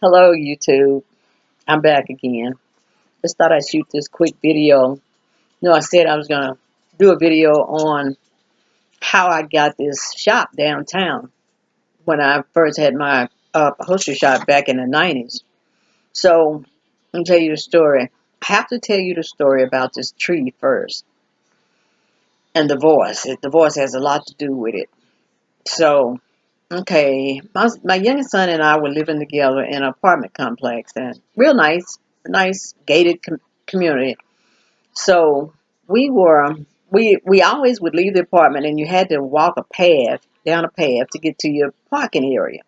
Hello, YouTube. I'm back again. Just thought I'd shoot this quick video. I said I was going to do a video on how I got this shop downtown when I first had my upholstery shop back in the 90s. So, let me tell you the story. I have to tell you the story about this tree first and divorce. Divorce has a lot to do with it. So, okay, my youngest son and I were living together in an apartment complex, and real nice gated community. So we were we always would leave the apartment, and you had to walk a path down a path to get to your parking area.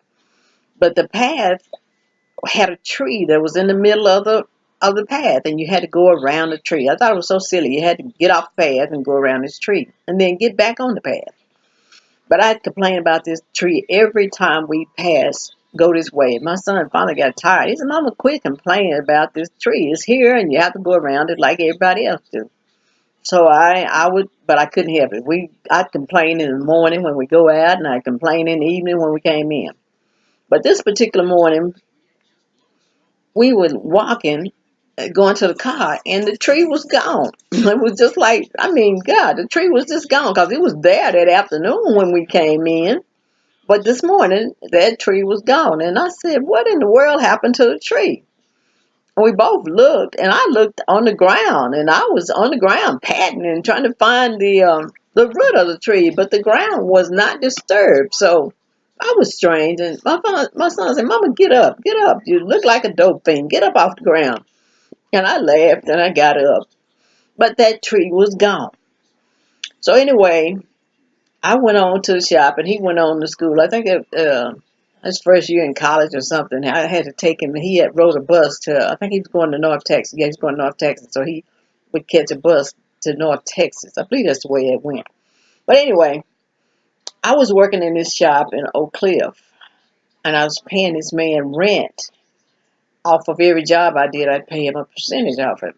But the path had a tree that was in the middle of the path, and you had to go around the tree. I thought it was so silly. You had to get off the path and go around this tree, and then get back on the path. But I'd complain about this tree every time we go this way. My son finally got tired. He said, "Mama, quit complaining about this tree. It's here, and you have to go around it like everybody else do." So I would, but I couldn't help it. I'd complain in the morning when we go out, and I'd complain in the evening when we came in. But this particular morning, we were walking, going to the car, and the tree was gone. It was just like, I mean, God, the tree was just gone because it was there that afternoon when we came in. But this morning, that tree was gone. And I said, what in the world happened to the tree? And we both looked, and I looked on the ground, and I was on the ground patting and trying to find the root of the tree, but the ground was not disturbed. So I was strange, and my son said, "Mama, get up, get up. You look like a dope fiend. Get up off the ground." And I laughed, and I got up. But that tree was gone. So anyway, I went on to the shop, and he went on to school. I think his first year in college or something. I had to take him. He had rode a bus to. I think he was going to North Texas. Yeah, he's going to North Texas, so he would catch a bus to North Texas. I believe that's the way it went. But anyway, I was working in this shop in Oak Cliff, and I was paying this man rent off of every job I did. I'd pay him a percentage off it.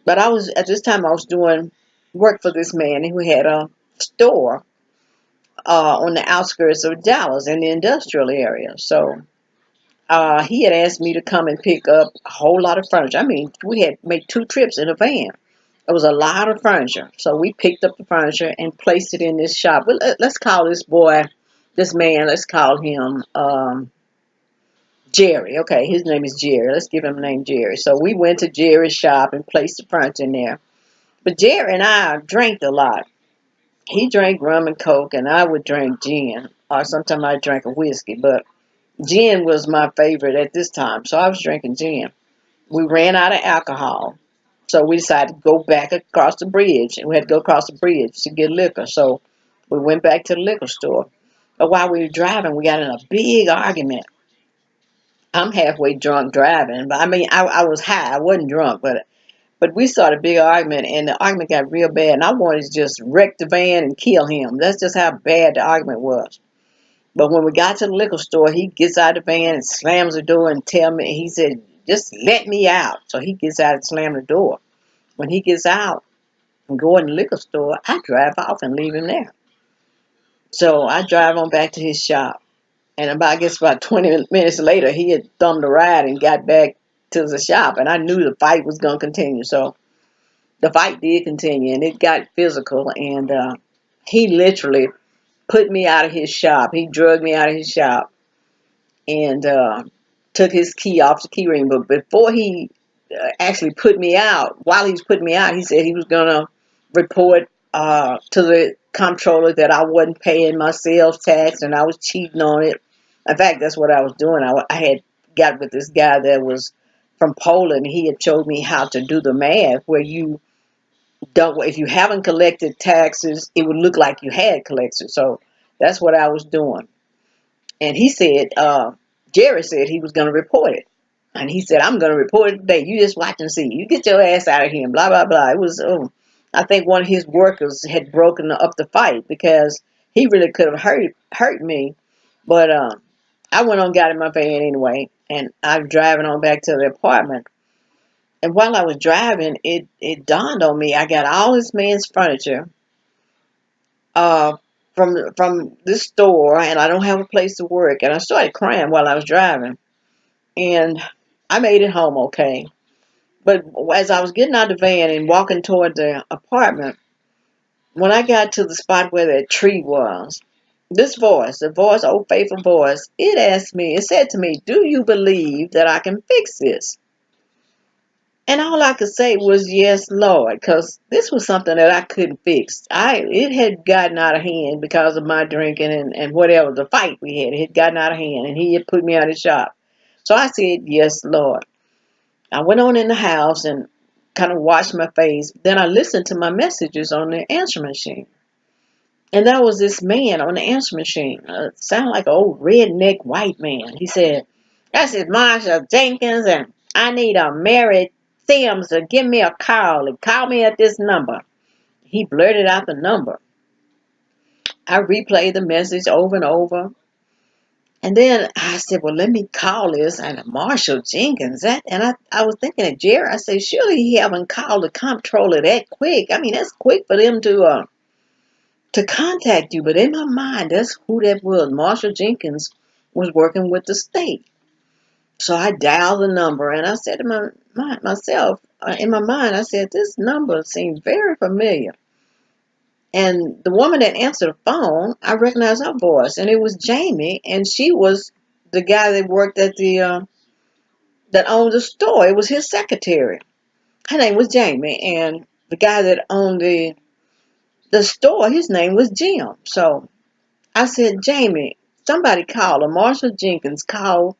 But I was at this time I was doing work for this man who had a store on the outskirts of Dallas in the industrial area. So he had asked me to come and pick up a whole lot of furniture. I mean, we had made 2 trips in a van. It was a lot of furniture. So we picked up the furniture and placed it in this shop. Well, let's call this boy, this man, let's call him Jerry. Okay, his name is Jerry. Let's give him the name Jerry. So we went to Jerry's shop and placed the furniture in there. But Jerry and I drank a lot. He drank rum and coke, and I would drink gin, or sometimes I drank a whiskey. But gin was my favorite at this time, so I was drinking gin. We ran out of alcohol, so we decided to go back across the bridge, and we had to go across the bridge to get liquor. So we went back to the liquor store. But while we were driving, we got in a big argument. I'm halfway drunk driving, but I mean, I was high. I wasn't drunk, but we started a big argument, and the argument got real bad, and I wanted to just wreck the van and kill him. That's just how bad the argument was. But when we got to the liquor store, he gets out of the van and slams the door and tell me, he said, just let me out. So he gets out and slams the door. When he gets out and go in the liquor store, I drive off and leave him there. So I drive on back to his shop. And I guess about 20 minutes later, he had thumbed a ride and got back to the shop. And I knew the fight was going to continue. So the fight did continue, and it got physical. And he literally put me out of his shop. He drugged me out of his shop and took his key off the key ring. But before he actually put me out, while he was putting me out, he said he was going to report to the comptroller that I wasn't paying my sales tax and I was cheating on it. In fact, that's what I was doing. I had got with this guy that was from Poland. He had showed me how to do the math where you don't, if you haven't collected taxes, it would look like you had collected. So that's what I was doing. And he said, Jerry said he was going to report it. And he said, I'm going to report it today. You just watch and see. You get your ass out of here and blah, blah, blah. It was, I think one of his workers had broken up the fight because he really could have hurt me. But I went on, got in my van anyway, and I was driving on back to the apartment. And while I was driving, it dawned on me, I got all this man's furniture uh, from this store, and I don't have a place to work. And I started crying while I was driving. and I made it home okay. But as I was getting out of the van and walking toward the apartment, when I got to the spot where that tree was, this voice, the voice, old faithful voice, it asked me, it said to me, "Do you believe that I can fix this?" And all I could say was, "Yes, Lord," because this was something that I couldn't fix. It had gotten out of hand because of my drinking and whatever, the fight we had. It had gotten out of hand, and he had put me out of the shop. So I said, "Yes, Lord." I went on in the house and kind of washed my face. Then I listened to my messages on the answer machine. And there was this man on the answer machine. Sounded like an old redneck white man. He said, "This is Marshall Jenkins, and I need a Mary Sims to give me a call and call me at this number." He blurted out the number. I replayed the message over and over. And then I said, "Well, let me call this." And Marshall Jenkins. I was thinking of Jerry. I said, surely he haven't called the comptroller that quick. I mean, that's quick for them to contact you. But in my mind, that's who that was. Marshall Jenkins was working with the state. So I dialed the number and I said to myself, in my mind, I said, this number seems very familiar. And the woman that answered the phone, I recognized her voice, and it was Jamie, and she was the guy that worked at that owned the store. It was his secretary. Her name was Jamie, and the guy that owned the store, his name was Jim. So I said, "Jamie, somebody called her. Marshall Jenkins called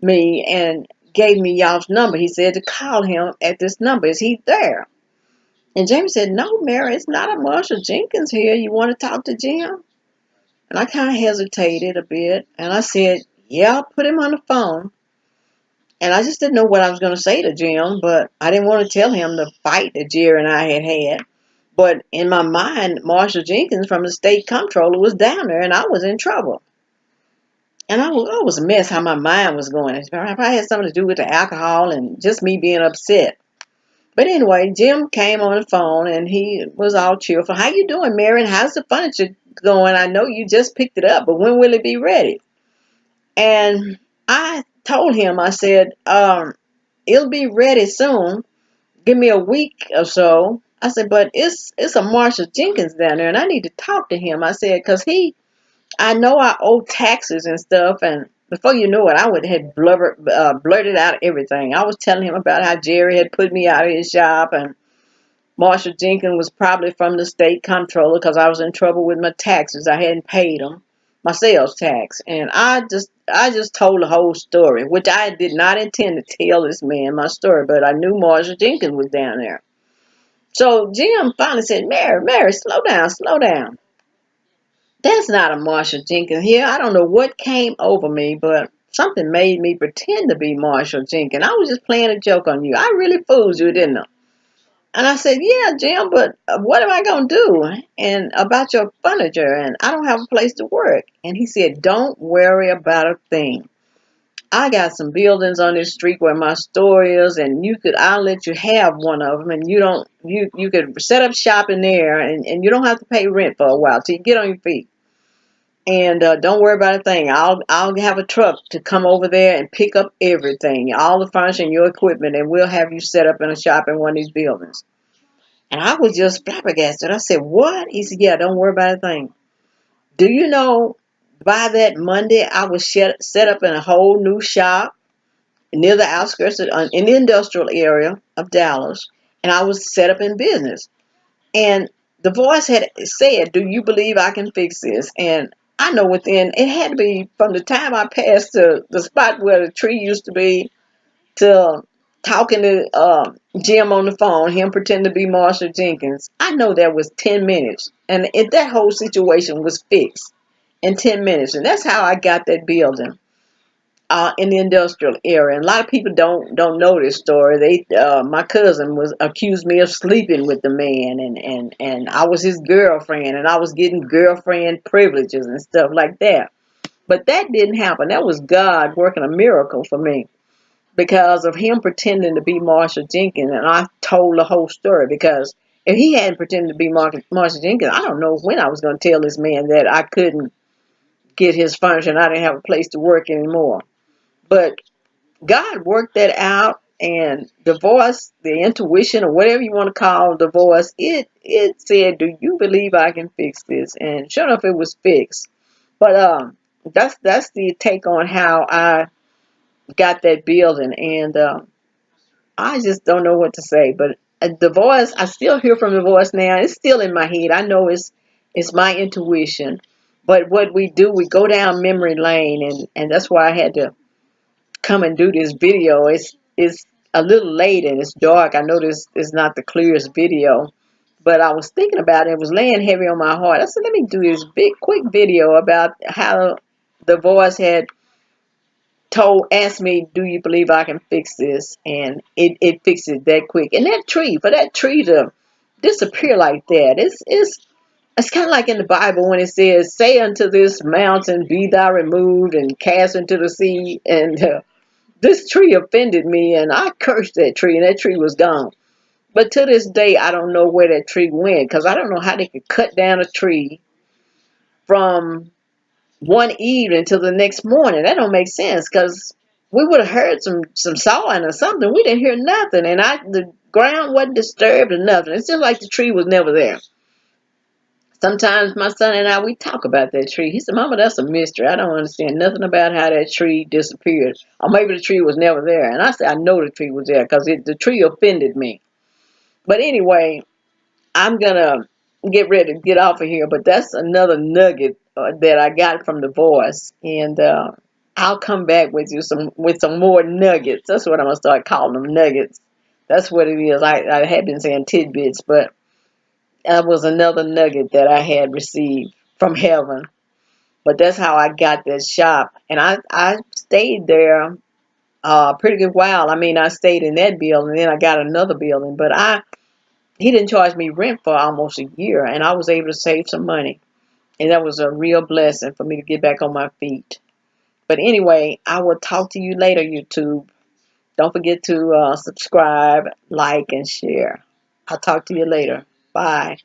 me and gave me y'all's number. He said to call him at this number. Is he there?" And Jamie said, "No, Mary, it's not a Marshall Jenkins here. You want to talk to Jim?" And I kind of hesitated a bit. And I said, "Yeah, put him on the phone." And I just didn't know what I was going to say to Jim, but I didn't want to tell him the fight that Jerry and I had had. But in my mind, Marshall Jenkins from the state comptroller was down there, and I was in trouble. And I was a mess how my mind was going. It probably had something to do with the alcohol and just me being upset. But anyway, Jim came on the phone, and he was all cheerful. "How you doing, Mary? And how's the furniture going? I know you just picked it up, but when will it be ready?" And I told him, I said, "It'll be ready soon. Give me a week or so." I said, "But it's a Marshall Jenkins down there, and I need to talk to him." I said, "Because I know I owe taxes and stuff." And before you knew it, I would have blurted out everything. I was telling him about how Jerry had put me out of his shop, and Marshall Jenkins was probably from the state comptroller because I was in trouble with my taxes. I hadn't paid them, my sales tax. And I just told the whole story, which I did not intend to tell this man my story, but I knew Marshall Jenkins was down there. So Jim finally said, Mary, slow down, slow down. There's not a Marshall Jenkins here. I don't know what came over me, but something made me pretend to be Marshall Jenkins. I was just playing a joke on you. I really fooled you, didn't I? And I said, "Yeah, Jim, but what am I going to do? And about your furniture, and I don't have a place to work." And he said, "Don't worry about a thing. I got some buildings on this street where my store is, and I'll let you have one of them, and you could set up shop in there, and you don't have to pay rent for a while till you get on your feet. And don't worry about a thing. I'll have a truck to come over there and pick up everything, all the furniture and your equipment, and we'll have you set up in a shop in one of these buildings." And I was just flabbergasted. I said, "What?" He said, "Yeah, don't worry about a thing. Do you know, by that Monday, I was set up in a whole new shop near the outskirts in the industrial area of Dallas, and I was set up in business." And the voice had said, "Do you believe I can fix this?" And I know it had to be from the time I passed to the spot where the tree used to be to talking to Jim on the phone, him pretending to be Marshall Jenkins. I know that was 10 minutes. And that whole situation was fixed in 10 minutes. And that's how I got that building in the industrial area. And a lot of people don't know this story. My cousin was accused me of sleeping with the man, and I was his girlfriend, and I was getting girlfriend privileges and stuff like that. But that didn't happen. That was God working a miracle for me because of him pretending to be Marshall Jenkins. And I told the whole story because if he hadn't pretended to be Marshall Jenkins, I don't know when I was going to tell this man that I couldn't get his furniture and I didn't have a place to work anymore. But God worked that out, and the voice, the intuition, or whatever you want to call the voice, it said, "Do you believe I can fix this?" And sure enough, it was fixed. But that's the take on how I got that building, and I just don't know what to say. But the voice, I still hear from the voice now. It's still in my head. I know it's my intuition. But what we do, we go down memory lane, and that's why I had to come and do this video. It's a little late and it's dark. I know this is not the clearest video, but I was thinking about it. It was laying heavy on my heart. I said, let me do this big, quick video about how the voice had asked me, do you believe I can fix this? And it fixed it that quick. And that tree, for that tree to disappear like that, it's kind of like in the Bible when it says, say unto this mountain, be thou removed and cast into the sea. And this tree offended me, and I cursed that tree, and that tree was gone. But to this day, I don't know where that tree went, because I don't know how they could cut down a tree from one evening till the next morning. That don't make sense, because we would have heard some sawing or something. We didn't hear nothing, and the ground wasn't disturbed or nothing. It's just like the tree was never there. Sometimes my son and I, we talk about that tree. He said, Mama, that's a mystery. I don't understand nothing about how that tree disappeared. Or maybe the tree was never there. And I said, I know the tree was there because the tree offended me. But anyway, I'm going to get ready to get off of here. But that's another nugget that I got from the voice. And I'll come back with you with some more nuggets. That's what I'm going to start calling them, nuggets. That's what it is. I had been saying tidbits, but that was another nugget that I had received from heaven. But that's how I got that shop. And I stayed there a pretty good while. I mean, I stayed in that building, then I got another building. But he didn't charge me rent for almost a year, and I was able to save some money. And that was a real blessing for me to get back on my feet. But anyway, I will talk to you later, YouTube. Don't forget to subscribe, like, and share. I'll talk to you later. Bye.